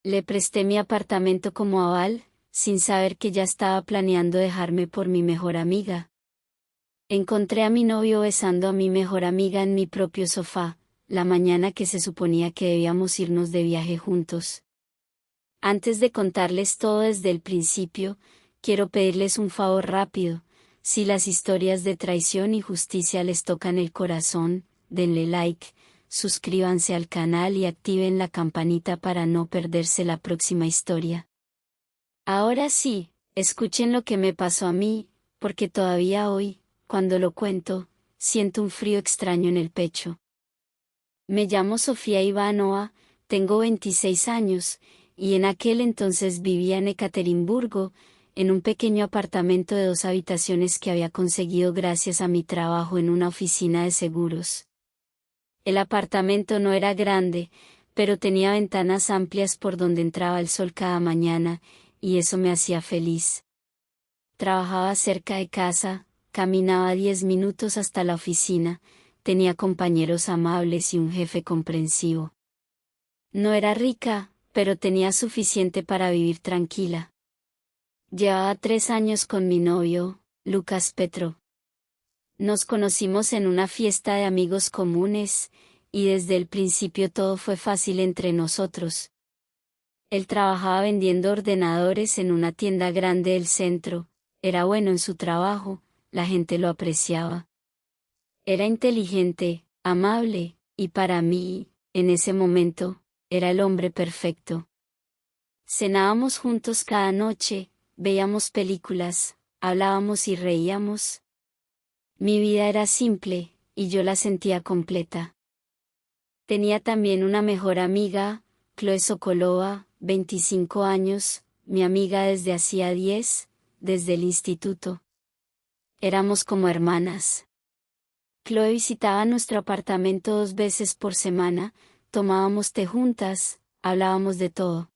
Le presté mi apartamento como aval, sin saber que ya estaba planeando dejarme por mi mejor amiga. Encontré a mi novio besando a mi mejor amiga en mi propio sofá, la mañana que se suponía que debíamos irnos de viaje juntos. Antes de contarles todo desde el principio, quiero pedirles un favor rápido. Si las historias de traición y justicia les tocan el corazón, denle like, suscríbanse al canal y activen la campanita para no perderse la próxima historia. Ahora sí, escuchen lo que me pasó a mí, porque todavía hoy, cuando lo cuento, siento un frío extraño en el pecho. Me llamo Sofía Ivanova, tengo 26 años, y en aquel entonces vivía en Ekaterimburgo, en un pequeño apartamento de 2 habitaciones que había conseguido gracias a mi trabajo en una oficina de seguros. El apartamento no era grande, pero tenía ventanas amplias por donde entraba el sol cada mañana, y eso me hacía feliz. Trabajaba cerca de casa, caminaba 10 minutos hasta la oficina, tenía compañeros amables y un jefe comprensivo. No era rica, pero tenía suficiente para vivir tranquila. Llevaba 3 años con mi novio, Lucas Petro. Nos conocimos en una fiesta de amigos comunes, y desde el principio todo fue fácil entre nosotros. Él trabajaba vendiendo ordenadores en una tienda grande del centro, era bueno en su trabajo, la gente lo apreciaba. Era inteligente, amable, y para mí, en ese momento, era el hombre perfecto. Cenábamos juntos cada noche, veíamos películas, hablábamos y reíamos. Mi vida era simple, y yo la sentía completa. Tenía también una mejor amiga, Chloe Sokolova, 25 años, mi amiga desde hacía 10, desde el instituto. Éramos como hermanas. Chloe visitaba nuestro apartamento 2 veces por semana, tomábamos té juntas, hablábamos de todo.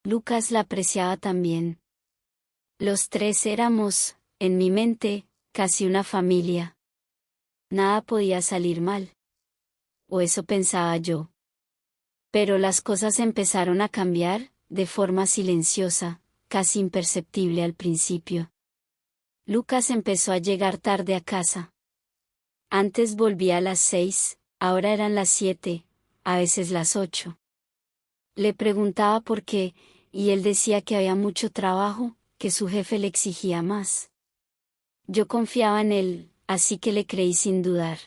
Lucas la apreciaba también. Los 3 éramos, en mi mente, casi una familia. Nada podía salir mal. O eso pensaba yo. Pero las cosas empezaron a cambiar, de forma silenciosa, casi imperceptible al principio. Lucas empezó a llegar tarde a casa. Antes volvía a las 6, ahora eran las 7, a veces las 8. Le preguntaba por qué, y él decía que había mucho trabajo, que su jefe le exigía más. Yo confiaba en él, así que le creí sin dudar.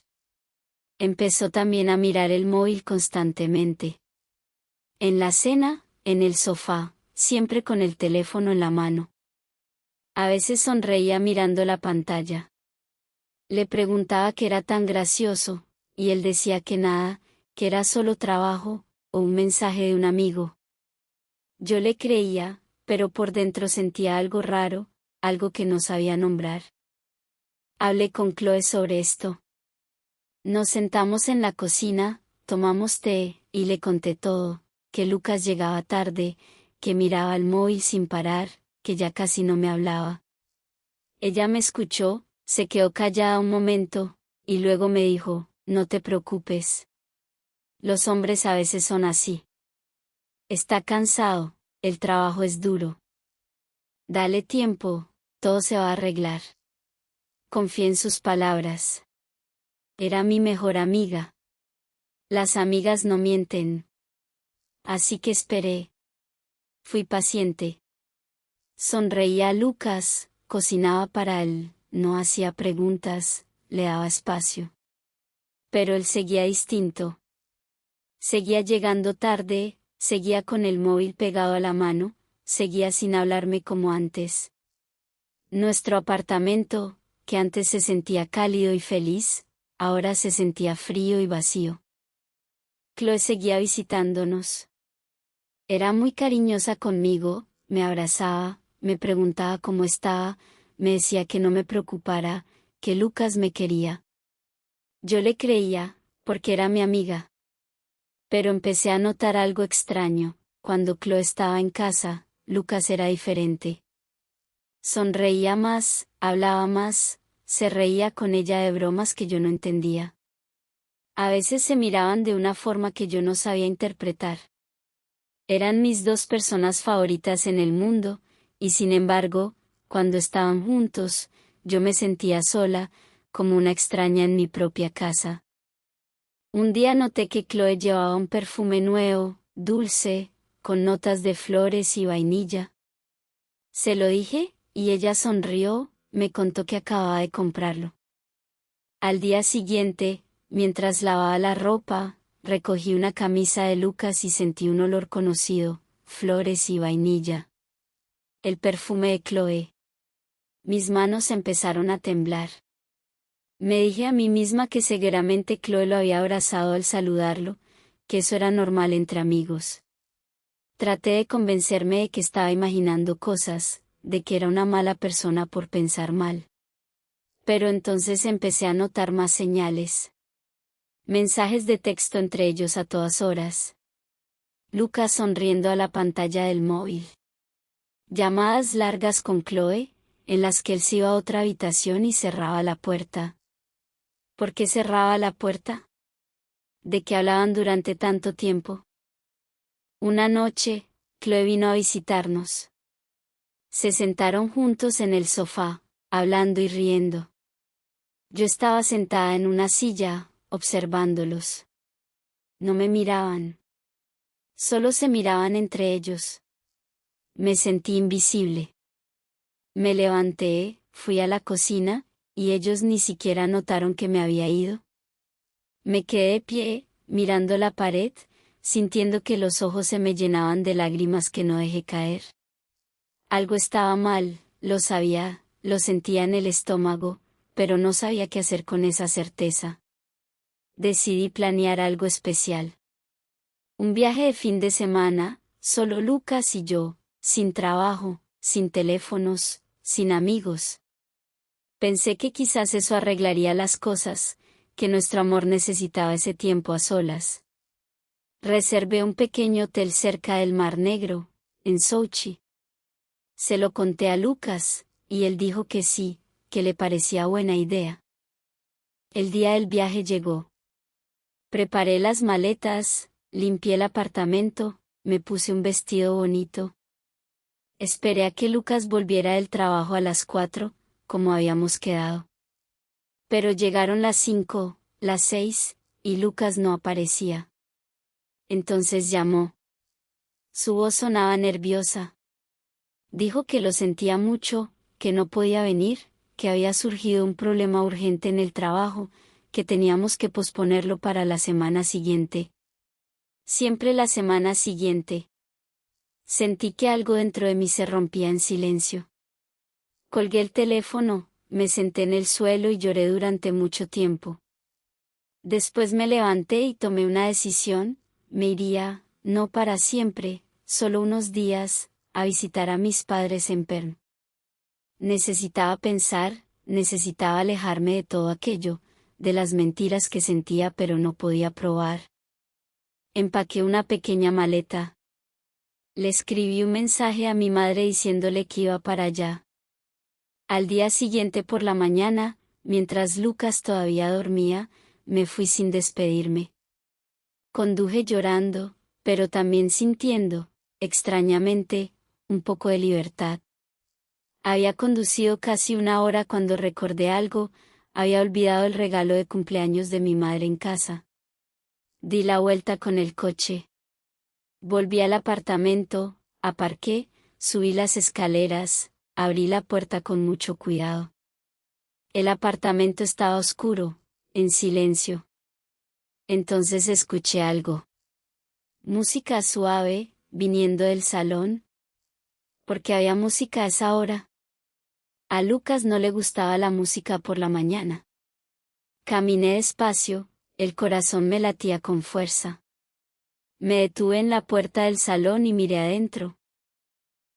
Empezó también a mirar el móvil constantemente. En la cena, en el sofá, siempre con el teléfono en la mano. A veces sonreía mirando la pantalla. Le preguntaba qué era tan gracioso, y él decía que nada, que era solo trabajo, o un mensaje de un amigo. Yo le creía, pero por dentro sentía algo raro, algo que no sabía nombrar. Hablé con Chloe sobre esto. Nos sentamos en la cocina, tomamos té, y le conté todo, que Lucas llegaba tarde, que miraba el móvil sin parar, que ya casi no me hablaba. Ella me escuchó, se quedó callada un momento, y luego me dijo, no te preocupes. Los hombres a veces son así. Está cansado, el trabajo es duro. Dale tiempo, todo se va a arreglar. Confié en sus palabras. Era mi mejor amiga. Las amigas no mienten. Así que esperé. Fui paciente. Sonreía a Lucas, cocinaba para él, no hacía preguntas, le daba espacio. Pero él seguía distinto. Seguía llegando tarde, seguía con el móvil pegado a la mano, seguía sin hablarme como antes. Nuestro apartamento, que antes se sentía cálido y feliz, ahora se sentía frío y vacío. Chloe seguía visitándonos. Era muy cariñosa conmigo, me abrazaba, me preguntaba cómo estaba, me decía que no me preocupara, que Lucas me quería. Yo le creía, porque era mi amiga. Pero empecé a notar algo extraño, cuando Chloe estaba en casa, Lucas era diferente. Sonreía más, hablaba más, se reía con ella de bromas que yo no entendía. A veces se miraban de una forma que yo no sabía interpretar. Eran mis dos personas favoritas en el mundo, y sin embargo, cuando estaban juntos, yo me sentía sola, como una extraña en mi propia casa. Un día noté que Chloe llevaba un perfume nuevo, dulce, con notas de flores y vainilla. Se lo dije, y ella sonrió, me contó que acababa de comprarlo. Al día siguiente, mientras lavaba la ropa, recogí una camisa de Lucas y sentí un olor conocido, flores y vainilla. El perfume de Chloe. Mis manos empezaron a temblar. Me dije a mí misma que seguramente Chloe lo había abrazado al saludarlo, que eso era normal entre amigos. Traté de convencerme de que estaba imaginando cosas, de que era una mala persona por pensar mal. Pero entonces empecé a notar más señales. Mensajes de texto entre ellos a todas horas. Lucas sonriendo a la pantalla del móvil. Llamadas largas con Chloe, en las que él se iba a otra habitación y cerraba la puerta. ¿Por qué cerraba la puerta? ¿De qué hablaban durante tanto tiempo? Una noche, Chloe vino a visitarnos. Se sentaron juntos en el sofá, hablando y riendo. Yo estaba sentada en una silla, observándolos. No me miraban. Solo se miraban entre ellos. Me sentí invisible. Me levanté, fui a la cocina, y ellos ni siquiera notaron que me había ido. Me quedé de pie, mirando la pared, sintiendo que los ojos se me llenaban de lágrimas que no dejé caer. Algo estaba mal, lo sabía, lo sentía en el estómago, pero no sabía qué hacer con esa certeza. Decidí planear algo especial. Un viaje de fin de semana, solo Lucas y yo, sin trabajo, sin teléfonos, sin amigos. Pensé que quizás eso arreglaría las cosas, que nuestro amor necesitaba ese tiempo a solas. Reservé un pequeño hotel cerca del Mar Negro, en Sochi. Se lo conté a Lucas, y él dijo que sí, que le parecía buena idea. El día del viaje llegó. Preparé las maletas, limpié el apartamento, me puse un vestido bonito. Esperé a que Lucas volviera del trabajo a las 4, como habíamos quedado. Pero llegaron las 5, las 6, y Lucas no aparecía. Entonces llamó. Su voz sonaba nerviosa. Dijo que lo sentía mucho, que no podía venir, que había surgido un problema urgente en el trabajo, que teníamos que posponerlo para la semana siguiente. Siempre la semana siguiente. Sentí que algo dentro de mí se rompía en silencio. Colgué el teléfono, me senté en el suelo y lloré durante mucho tiempo. Después me levanté y tomé una decisión, me iría, no para siempre, solo unos días, a visitar a mis padres en Perm. Necesitaba pensar, necesitaba alejarme de todo aquello, de las mentiras que sentía pero no podía probar. Empaqué una pequeña maleta. Le escribí un mensaje a mi madre diciéndole que iba para allá. Al día siguiente por la mañana, mientras Lucas todavía dormía, me fui sin despedirme. Conduje llorando, pero también sintiendo, extrañamente, un poco de libertad. Había conducido casi una hora cuando recordé algo, había olvidado el regalo de cumpleaños de mi madre en casa. Di la vuelta con el coche. Volví al apartamento, aparqué, subí las escaleras, abrí la puerta con mucho cuidado. El apartamento estaba oscuro, en silencio. Entonces escuché algo. Música suave, viniendo del salón. ¿Por qué había música a esa hora? A Lucas no le gustaba la música por la mañana. Caminé despacio, el corazón me latía con fuerza. Me detuve en la puerta del salón y miré adentro.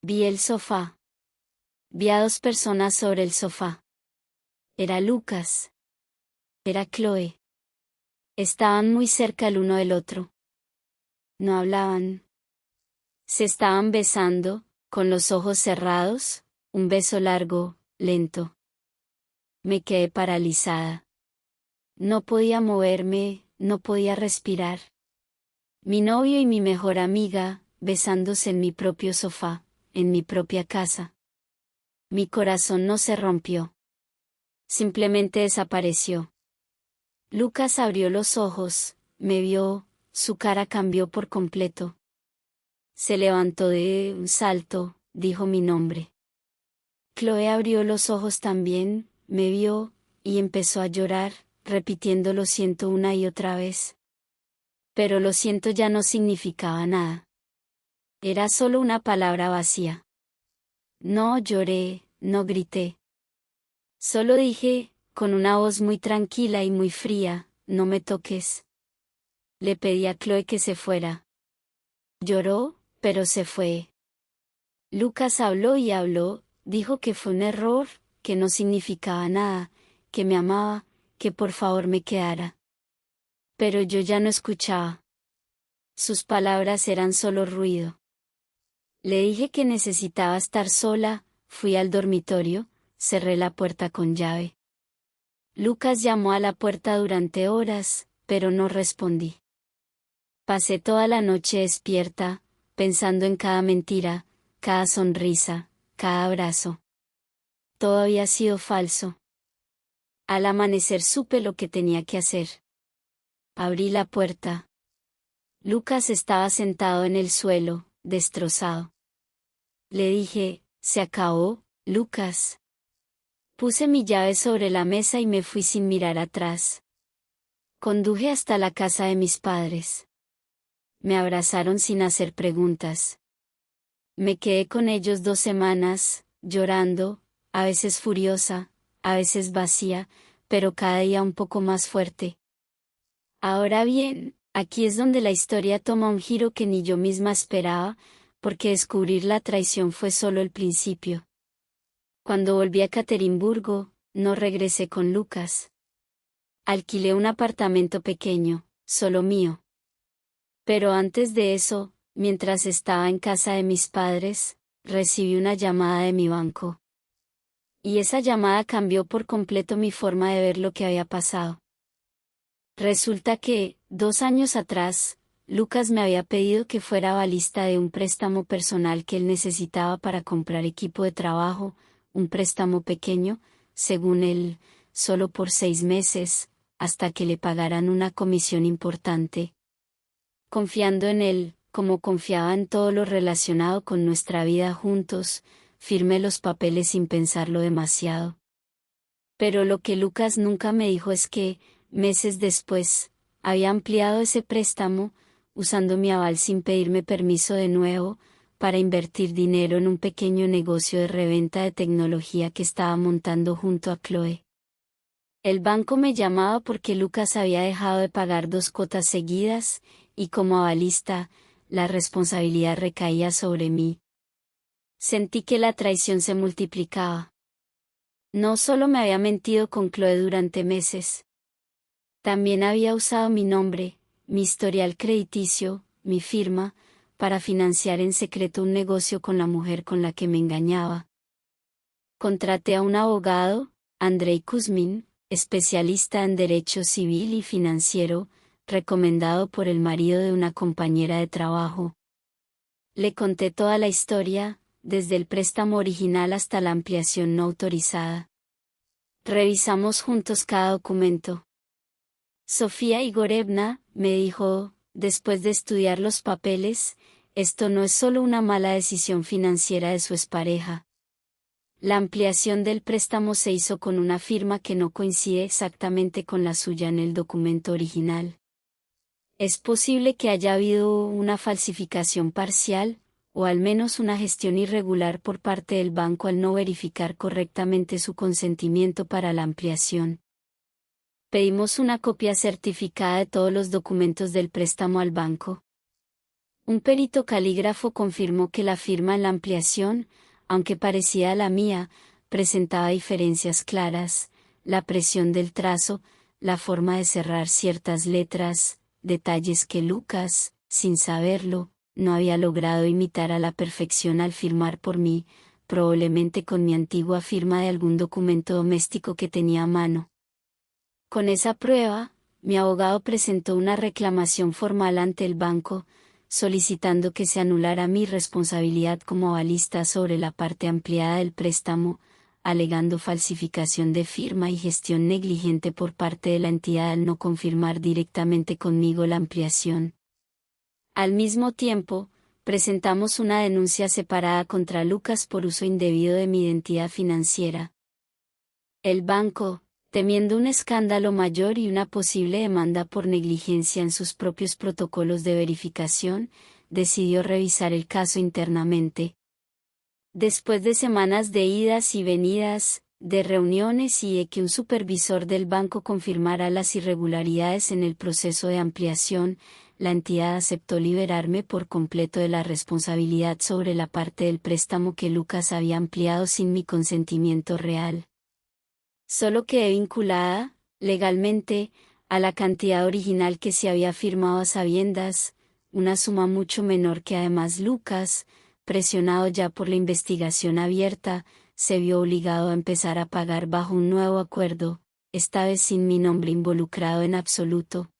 Vi el sofá. Vi a dos personas sobre el sofá. Era Lucas. Era Chloe. Estaban muy cerca el uno del otro. No hablaban. Se estaban besando, con los ojos cerrados, un beso largo, lento. Me quedé paralizada. No podía moverme, no podía respirar. Mi novio y mi mejor amiga, besándose en mi propio sofá, en mi propia casa. Mi corazón no se rompió. Simplemente desapareció. Lucas abrió los ojos, me vio, su cara cambió por completo. Se levantó de un salto, dijo mi nombre. Chloe abrió los ojos también, me vio, y empezó a llorar, repitiendo lo siento una y otra vez. Pero lo siento ya no significaba nada. Era solo una palabra vacía. No lloré, no grité. Solo dije, con una voz muy tranquila y muy fría, no me toques. Le pedí a Chloe que se fuera. Lloró, pero se fue. Lucas habló y habló, dijo que fue un error, que no significaba nada, que me amaba, que por favor me quedara. Pero yo ya no escuchaba. Sus palabras eran solo ruido. Le dije que necesitaba estar sola, fui al dormitorio, cerré la puerta con llave. Lucas llamó a la puerta durante horas, pero no respondí. Pasé toda la noche despierta, pensando en cada mentira, cada sonrisa, cada abrazo. Todo había sido falso. Al amanecer supe lo que tenía que hacer. Abrí la puerta. Lucas estaba sentado en el suelo, destrozado. Le dije, se acabó, Lucas. Puse mi llave sobre la mesa y me fui sin mirar atrás. Conduje hasta la casa de mis padres. Me abrazaron sin hacer preguntas. Me quedé con ellos 2 semanas, llorando, a veces furiosa, a veces vacía, pero cada día un poco más fuerte. Ahora bien, aquí es donde la historia toma un giro que ni yo misma esperaba, porque descubrir la traición fue solo el principio. Cuando volví a Caterimburgo, no regresé con Lucas. Alquilé un apartamento pequeño, solo mío. Pero antes de eso, mientras estaba en casa de mis padres, recibí una llamada de mi banco. Y esa llamada cambió por completo mi forma de ver lo que había pasado. Resulta que, 2 años atrás, Lucas me había pedido que fuera avalista de un préstamo personal que él necesitaba para comprar equipo de trabajo, un préstamo pequeño, según él, solo por 6 meses, hasta que le pagaran una comisión importante. Confiando en él, como confiaba en todo lo relacionado con nuestra vida juntos, firmé los papeles sin pensarlo demasiado. Pero lo que Lucas nunca me dijo es que, meses después, había ampliado ese préstamo, usando mi aval sin pedirme permiso de nuevo, para invertir dinero en un pequeño negocio de reventa de tecnología que estaba montando junto a Chloe. El banco me llamaba porque Lucas había dejado de pagar 2 cuotas seguidas, y como avalista, la responsabilidad recaía sobre mí. Sentí que la traición se multiplicaba. No solo me había mentido con Chloe durante meses. También había usado mi nombre, mi historial crediticio, mi firma, para financiar en secreto un negocio con la mujer con la que me engañaba. Contraté a un abogado, Andrei Kuzmin, especialista en derecho civil y financiero, recomendado por el marido de una compañera de trabajo. Le conté toda la historia, desde el préstamo original hasta la ampliación no autorizada. Revisamos juntos cada documento. Sofía Igorevna, me dijo, después de estudiar los papeles, esto no es solo una mala decisión financiera de su expareja. La ampliación del préstamo se hizo con una firma que no coincide exactamente con la suya en el documento original. Es posible que haya habido una falsificación parcial, o al menos una gestión irregular por parte del banco al no verificar correctamente su consentimiento para la ampliación. Pedimos una copia certificada de todos los documentos del préstamo al banco. Un perito calígrafo confirmó que la firma en la ampliación, aunque parecida a la mía, presentaba diferencias claras, la presión del trazo, la forma de cerrar ciertas letras, detalles que Lucas, sin saberlo, no había logrado imitar a la perfección al firmar por mí, probablemente con mi antigua firma de algún documento doméstico que tenía a mano. Con esa prueba, mi abogado presentó una reclamación formal ante el banco, solicitando que se anulara mi responsabilidad como avalista sobre la parte ampliada del préstamo, alegando falsificación de firma y gestión negligente por parte de la entidad al no confirmar directamente conmigo la ampliación. Al mismo tiempo, presentamos una denuncia separada contra Lucas por uso indebido de mi identidad financiera. El banco, temiendo un escándalo mayor y una posible demanda por negligencia en sus propios protocolos de verificación, decidió revisar el caso internamente. Después de semanas de idas y venidas, de reuniones y de que un supervisor del banco confirmara las irregularidades en el proceso de ampliación, la entidad aceptó liberarme por completo de la responsabilidad sobre la parte del préstamo que Lucas había ampliado sin mi consentimiento real. Solo quedé vinculada, legalmente, a la cantidad original que se había firmado a sabiendas, una suma mucho menor que además Lucas, presionado ya por la investigación abierta, se vio obligado a empezar a pagar bajo un nuevo acuerdo, esta vez sin mi nombre involucrado en absoluto.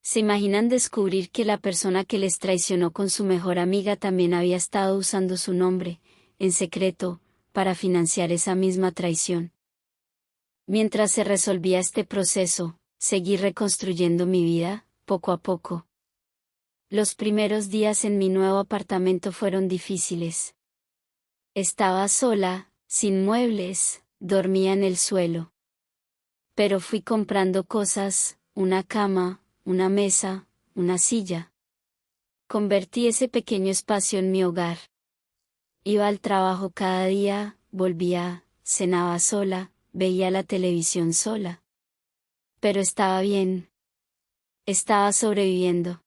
¿Se imaginan descubrir que la persona que les traicionó con su mejor amiga también había estado usando su nombre, en secreto, para financiar esa misma traición? Mientras se resolvía este proceso, seguí reconstruyendo mi vida, poco a poco. Los primeros días en mi nuevo apartamento fueron difíciles. Estaba sola, sin muebles, dormía en el suelo. Pero fui comprando cosas, una cama, una mesa, una silla. Convertí ese pequeño espacio en mi hogar. Iba al trabajo cada día, volvía, cenaba sola, veía la televisión sola. Pero estaba bien. Estaba sobreviviendo.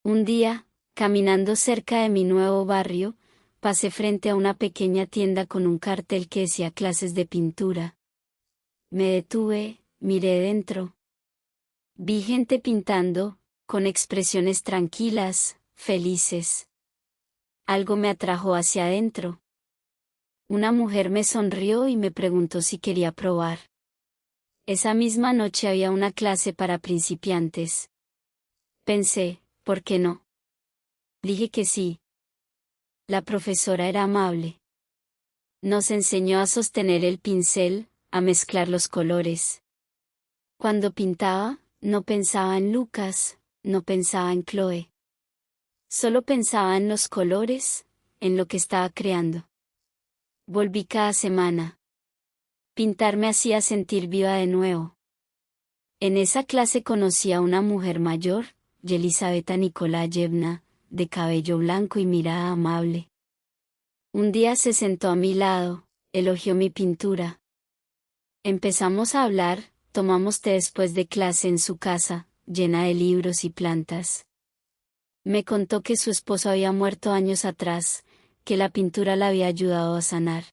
Un día, caminando cerca de mi nuevo barrio, pasé frente a una pequeña tienda con un cartel que decía clases de pintura. Me detuve, miré dentro. Vi gente pintando, con expresiones tranquilas, felices. Algo me atrajo hacia adentro. Una mujer me sonrió y me preguntó si quería probar. Esa misma noche había una clase para principiantes. Pensé, ¿por qué no? Dije que sí. La profesora era amable. Nos enseñó a sostener el pincel, a mezclar los colores. Cuando pintaba, no pensaba en Lucas, no pensaba en Chloe. Solo pensaba en los colores, en lo que estaba creando. Volví cada semana. Pintar me hacía sentir viva de nuevo. En esa clase conocí a una mujer mayor, Yelizaveta Nikolayevna, de cabello blanco y mirada amable. Un día se sentó a mi lado, elogió mi pintura. Empezamos a hablar, tomamos té después de clase en su casa, llena de libros y plantas. Me contó que su esposo había muerto años atrás, que la pintura la había ayudado a sanar.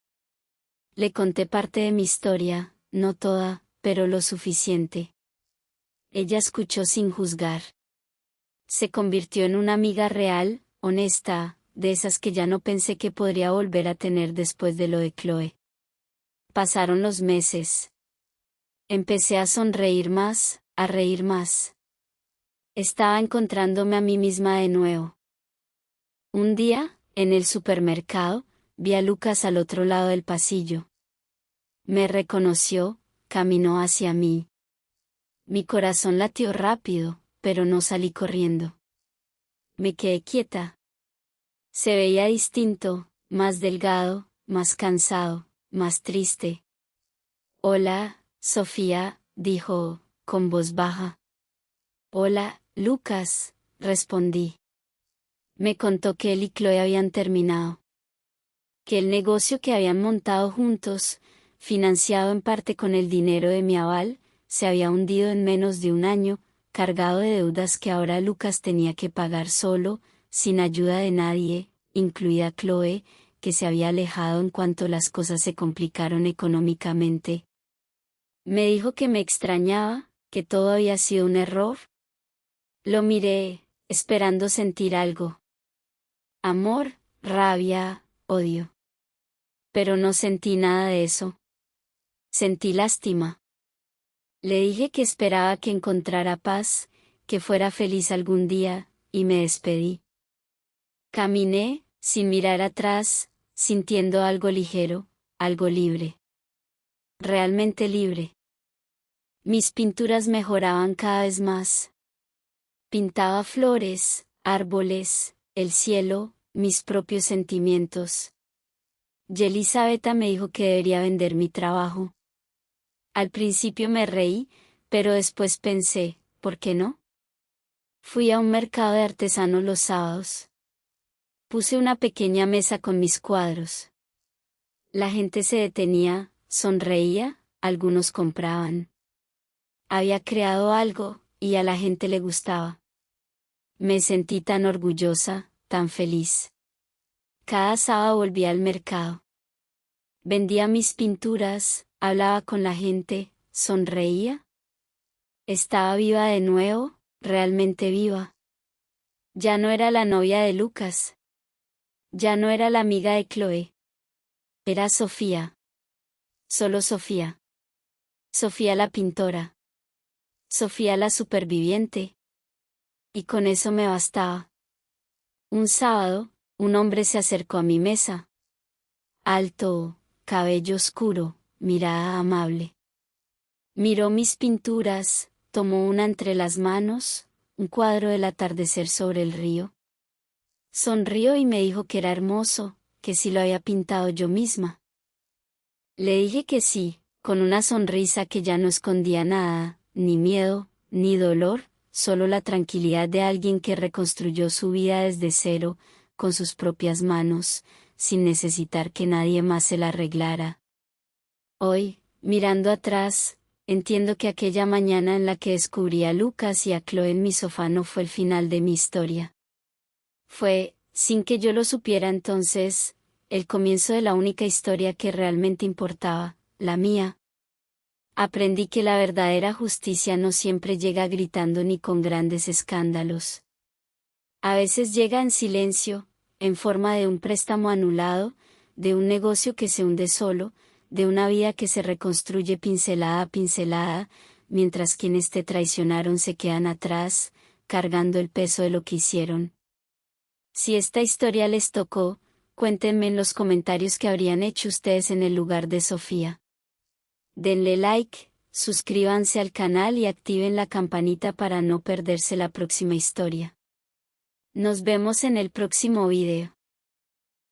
Le conté parte de mi historia, no toda, pero lo suficiente. Ella escuchó sin juzgar. Se convirtió en una amiga real, honesta, de esas que ya no pensé que podría volver a tener después de lo de Chloe. Pasaron los meses. Empecé a sonreír más, a reír más. Estaba encontrándome a mí misma de nuevo. Un día, en el supermercado, vi a Lucas al otro lado del pasillo. Me reconoció, caminó hacia mí. Mi corazón latió rápido, pero no salí corriendo. Me quedé quieta. Se veía distinto, más delgado, más cansado, más triste. Hola, Sofía, dijo, con voz baja. Hola, Lucas, respondí. Me contó que él y Chloe habían terminado. Que el negocio que habían montado juntos, financiado en parte con el dinero de mi aval, se había hundido en menos de un año, cargado de deudas que ahora Lucas tenía que pagar solo, sin ayuda de nadie, incluida Chloe, que se había alejado en cuanto las cosas se complicaron económicamente. Me dijo que me extrañaba, que todo había sido un error. Lo miré, esperando sentir algo. Amor, rabia, odio. Pero no sentí nada de eso. Sentí lástima. Le dije que esperaba que encontrara paz, que fuera feliz algún día, y me despedí. Caminé, sin mirar atrás, sintiendo algo ligero, algo libre. Realmente libre. Mis pinturas mejoraban cada vez más. Pintaba flores, árboles, el cielo, mis propios sentimientos. Yelizaveta me dijo que debería vender mi trabajo. Al principio me reí, pero después pensé, ¿por qué no? Fui a un mercado de artesanos los sábados. Puse una pequeña mesa con mis cuadros. La gente se detenía, sonreía, algunos compraban. Había creado algo, y a la gente le gustaba. Me sentí tan orgullosa, tan feliz. Cada sábado volvía al mercado. Vendía mis pinturas, hablaba con la gente, sonreía. Estaba viva de nuevo, realmente viva. Ya no era la novia de Lucas. Ya no era la amiga de Chloe. Era Sofía. Solo Sofía. Sofía la pintora. Sofía la superviviente. Y con eso me bastaba. Un sábado, un hombre se acercó a mi mesa. Alto, cabello oscuro, mirada amable. Miró mis pinturas, tomó una entre las manos, un cuadro del atardecer sobre el río. Sonrió y me dijo que era hermoso, que si lo había pintado yo misma. Le dije que sí, con una sonrisa que ya no escondía nada, ni miedo, ni dolor, solo la tranquilidad de alguien que reconstruyó su vida desde cero, con sus propias manos, sin necesitar que nadie más se la arreglara. Hoy, mirando atrás, entiendo que aquella mañana en la que descubrí a Lucas y a Chloe en mi sofá no fue el final de mi historia. Fue, sin que yo lo supiera entonces, el comienzo de la única historia que realmente importaba, la mía. Aprendí que la verdadera justicia no siempre llega gritando ni con grandes escándalos. A veces llega en silencio, en forma de un préstamo anulado, de un negocio que se hunde solo, de una vida que se reconstruye pincelada a pincelada, mientras quienes te traicionaron se quedan atrás, cargando el peso de lo que hicieron. Si esta historia les tocó, cuéntenme en los comentarios qué habrían hecho ustedes en el lugar de Sofía. Denle like, suscríbanse al canal y activen la campanita para no perderse la próxima historia. Nos vemos en el próximo video.